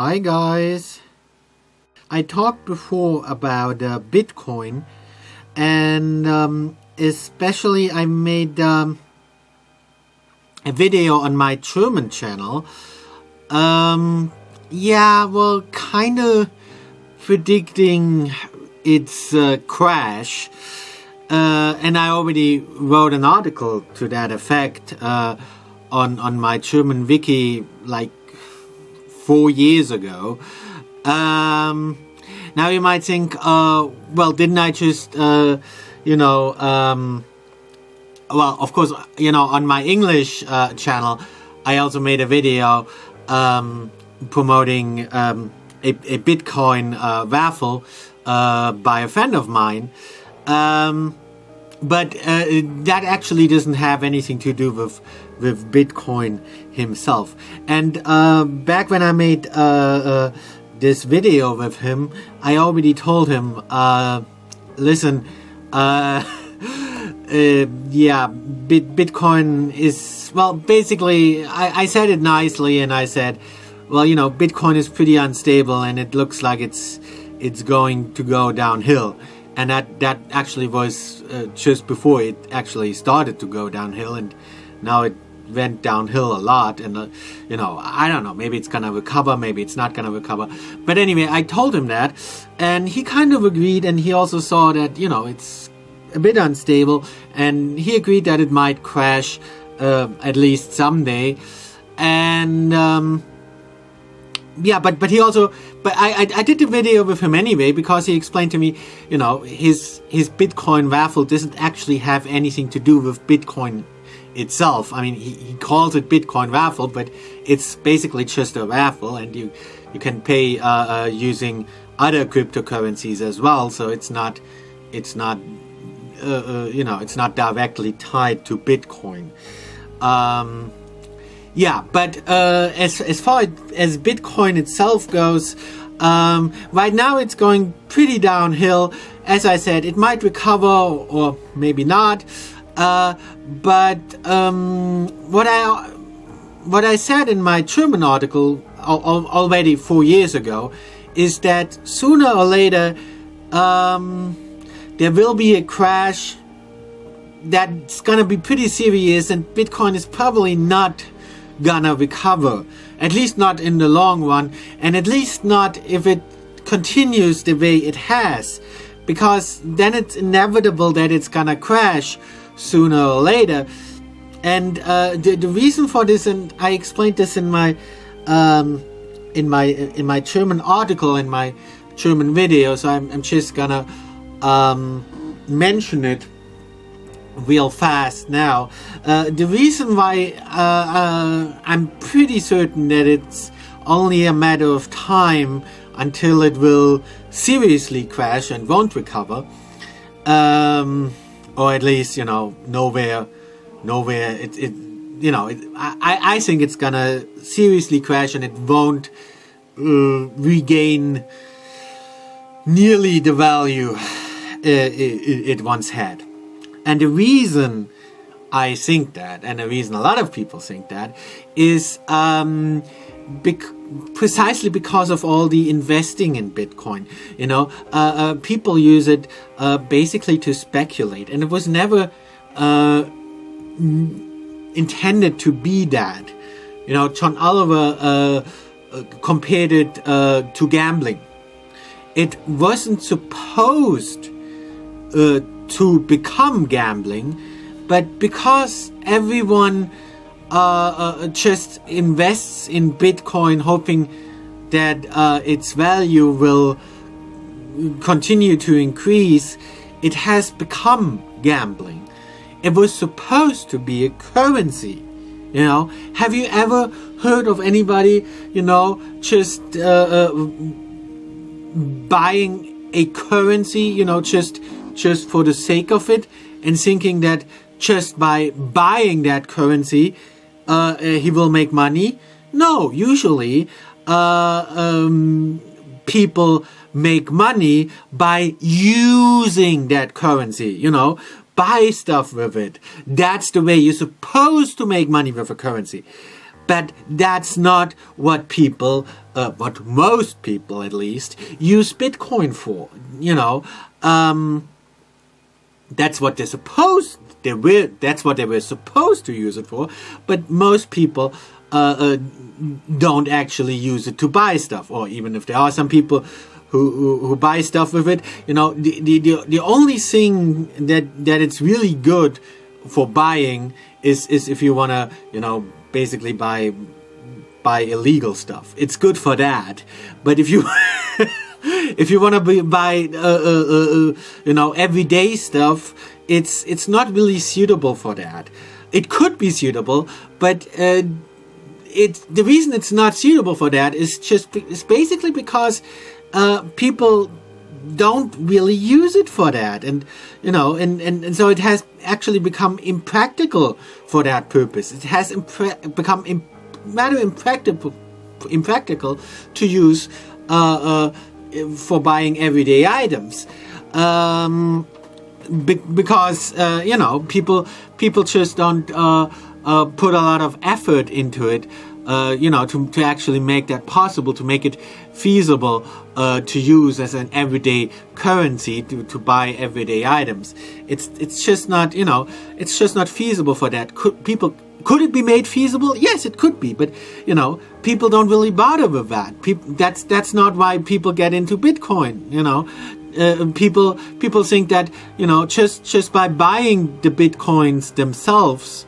Hi guys. I talked before about Bitcoin, and especially I made a video on my German channel. Kind of predicting its crash. And I already wrote an article to that effect on my German wiki like 4 years ago. Now you might think, didn't I just, of course, on my English channel, I also made a video promoting a Bitcoin raffle by a friend of mine. But that actually doesn't have anything to do with Bitcoin himself. And back when I made this video with him, I already told him, listen, Bitcoin is, basically, I said it nicely, and I said, Bitcoin is pretty unstable, and it looks like it's going to go downhill. And that actually was just before it actually started to go downhill, and now it went downhill a lot. And I don't know, maybe it's gonna recover, maybe it's not gonna recover. But anyway, I told him that, and he kind of agreed, and he also saw that it's a bit unstable, and he agreed that it might crash at least someday. And but he also, I did the video with him anyway, because he explained to me, his Bitcoin raffle doesn't actually have anything to do with Bitcoin itself. I mean, he calls it Bitcoin raffle, but it's basically just a raffle, and you can pay using other cryptocurrencies as well. So it's not directly tied to Bitcoin. But as far as Bitcoin itself goes, right now it's going pretty downhill. As I said, it might recover or maybe not. But what I said in my German article already 4 years ago is that sooner or later there will be a crash that's gonna be pretty serious, and Bitcoin is probably not gonna recover, at least not in the long run, and at least not if it continues the way it has, because then it's inevitable that it's gonna crash sooner or later. And the reason for this, and I explained this in my German article, in my German video, so I'm just gonna mention it real fast now. The reason why I'm pretty certain that it's only a matter of time until it will seriously crash and won't recover, or at least nowhere. I think it's gonna seriously crash, and it won't regain nearly the value it once had. And the reason I think that, and the reason a lot of people think that, is precisely because of all the investing in Bitcoin. People use it basically to speculate, and it was never intended to be that. John Oliver compared it to gambling. It wasn't supposed to become gambling, but because everyone just invests in Bitcoin hoping that its value will continue to increase, it has become gambling. It was supposed to be a currency. Have you ever heard of anybody just buying a currency, just for the sake of it, and thinking that just by buying that currency he will make money? No, usually people make money by using that currency, buy stuff with it. That's the way you're supposed to make money with a currency. But that's not what what most people at least, use Bitcoin for. That's what that's what they were supposed to use it for. But most people don't actually use it to buy stuff, or even if there are some people who buy stuff with it, the only thing that it's really good for buying is if you want to, basically buy illegal stuff. It's good for that. But if you if you want to buy everyday stuff, it's not really suitable for that. It could be suitable, but the reason it's not suitable for that is basically because people don't really use it for that, and so it has actually become impractical for that purpose. It has become rather impractical to use for buying everyday items, because people just don't put a lot of effort into it, to actually make that possible, to make it feasible to use as an everyday currency to buy everyday items. It's just not feasible for that. Could it be made feasible? Yes, it could be, but people don't really bother with that. That's not why people get into Bitcoin. People think that just by buying the Bitcoins themselves,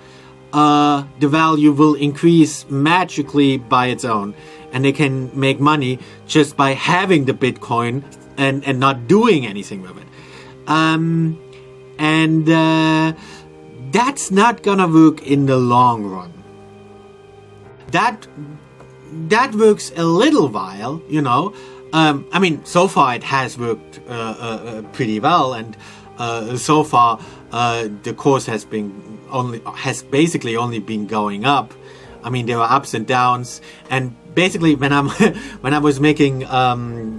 the value will increase magically by its own, and they can make money just by having the Bitcoin and not doing anything with it. That's not gonna work in the long run. That works a little while, so far it has worked pretty well, and so far the course has basically only been going up. There were ups and downs, and basically when I was making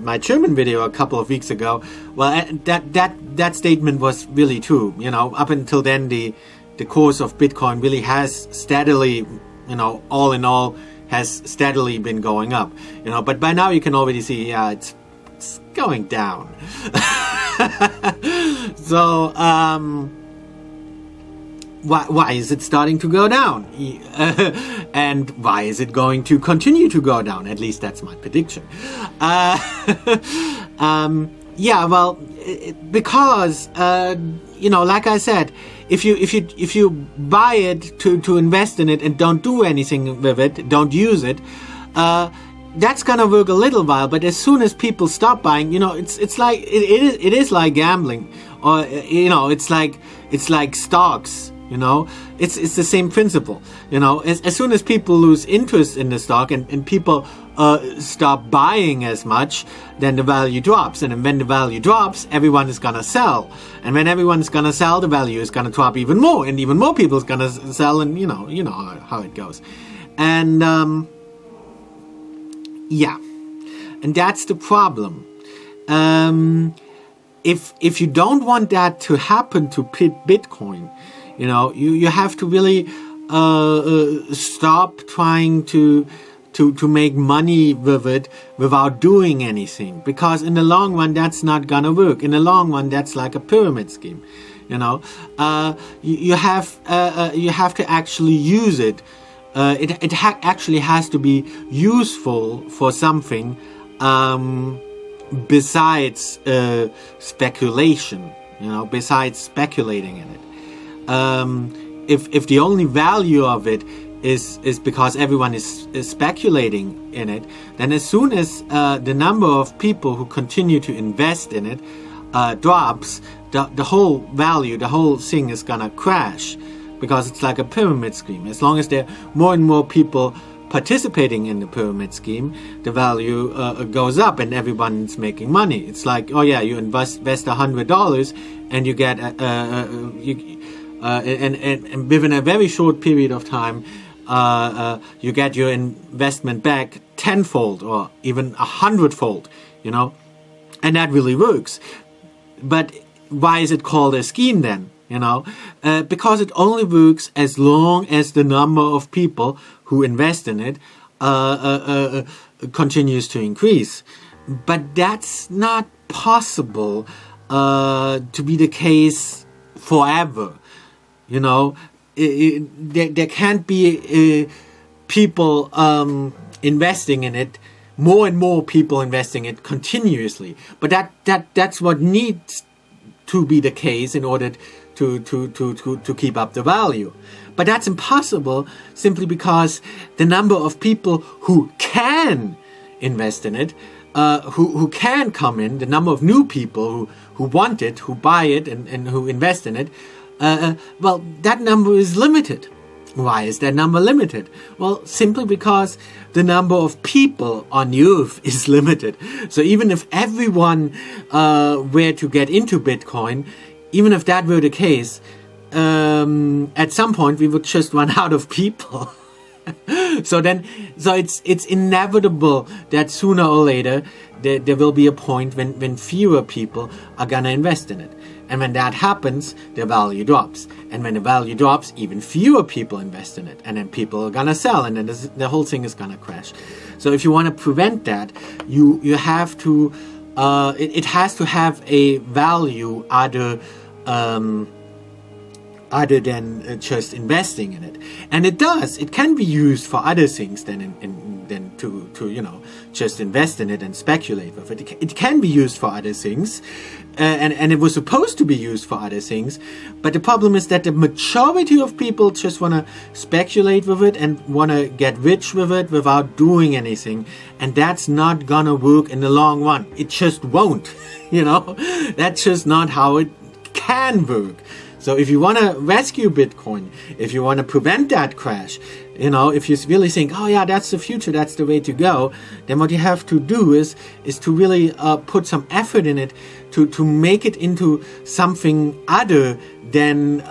my German video a couple of weeks ago, well, that statement was really true. Up until then, the course of Bitcoin really has steadily, all in all, has steadily been going up. But by now you can already see, it's going down. So why is it starting to go down? And why is it going to continue to go down? At least that's my prediction. Because like I said, if you buy it to invest in it and don't do anything with it, don't use it, that's gonna work a little while. But as soon as people stop buying, it's like it is like gambling, or it's like stocks. It's the same principle. As soon as people lose interest in the stock and people stop buying as much, then the value drops. And when the value drops, everyone is gonna sell. And when everyone's gonna sell, the value is gonna drop even more, and even more people is gonna sell. And you know how it goes. And and that's the problem. If you don't want that to happen to Bitcoin, you have to really stop trying to make money with it without doing anything, because in the long run that's not gonna work. In the long run, that's like a pyramid scheme. You have to actually use it. It actually has to be useful for something besides speculation. Besides speculating in it. If the only value of it is because everyone is speculating in it, then as soon as the number of people who continue to invest in it drops, the whole value, the whole thing is gonna crash, because it's like a pyramid scheme. As long as there are more and more people participating in the pyramid scheme, the value goes up and everyone's making money. It's like, you invest $100 and you get and within a very short period of time, you get your investment back tenfold or even 100-fold, and that really works. But why is it called a scheme then? because it only works as long as the number of people who invest in it continues to increase. But that's not possible to be the case forever. There can't be people investing in it, more and more people investing in it continuously. But that's what needs to be the case in order to keep up the value. But that's impossible simply because the number of people who can invest in it, who can come in, the number of new people who want it, who buy it and who invest in it, well, that number is limited. Why is that number limited? Well, simply because the number of people on the earth is limited. So even if everyone were to get into Bitcoin, even if that were the case, at some point we would just run out of people. So it's inevitable that sooner or later there will be a point when fewer people are gonna invest in it. And when that happens, the value drops. And when the value drops, even fewer people invest in it. And then people are gonna sell, and then the whole thing is gonna crash. So if you want to prevent that, you have to, it has to have a value other than just investing in it. And it does. It can be used for other things than to just invest in it and speculate with it. It can be used for other things, and it was supposed to be used for other things. But the problem is that the majority of people just want to speculate with it and want to get rich with it without doing anything. And that's not gonna work in the long run. It just won't. That's just not how it can work. So if you want to rescue Bitcoin, if you want to prevent that crash, if you really think, oh yeah, that's the future, that's the way to go, then what you have to do is to really put some effort in it to make it into something other than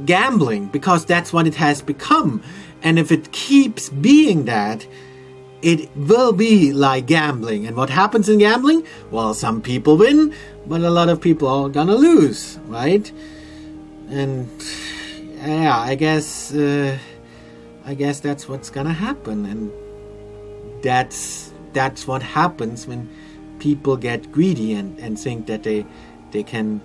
gambling, because that's what it has become. And if it keeps being that, it will be like gambling. And what happens in gambling? Well, some people win, but a lot of people are gonna lose, right? And yeah, I guess that's what's gonna happen. And that's what happens when people get greedy and think that they can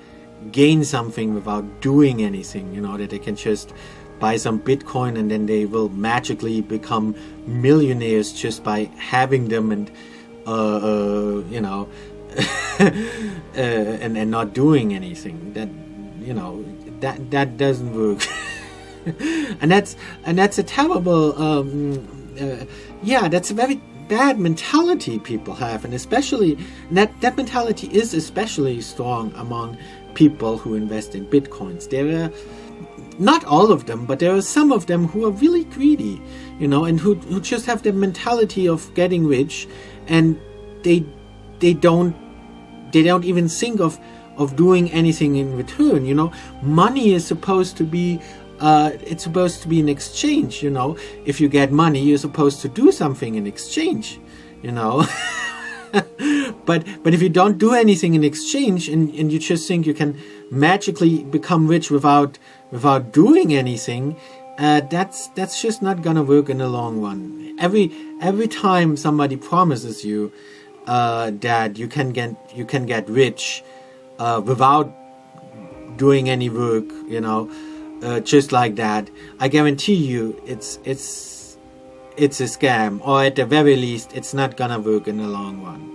gain something without doing anything, that they can just buy some Bitcoin and then they will magically become millionaires just by having them and and not doing anything. That doesn't work. and that's a terrible that's a very bad mentality people have, and especially that mentality is especially strong among people who invest in Bitcoins. There are not all of them, but there are some of them who are really greedy, and who just have the mentality of getting rich, and they don't even think of doing anything in return. Money is supposed to be it's supposed to be an exchange. If you get money, you're supposed to do something in exchange. But if you don't do anything in exchange and you just think you can magically become rich without doing anything, that's just not gonna work in the long run. Every time somebody promises you that you can get rich without doing any work, just like that, I guarantee you it's a scam, or at the very least it's not gonna work in the long run.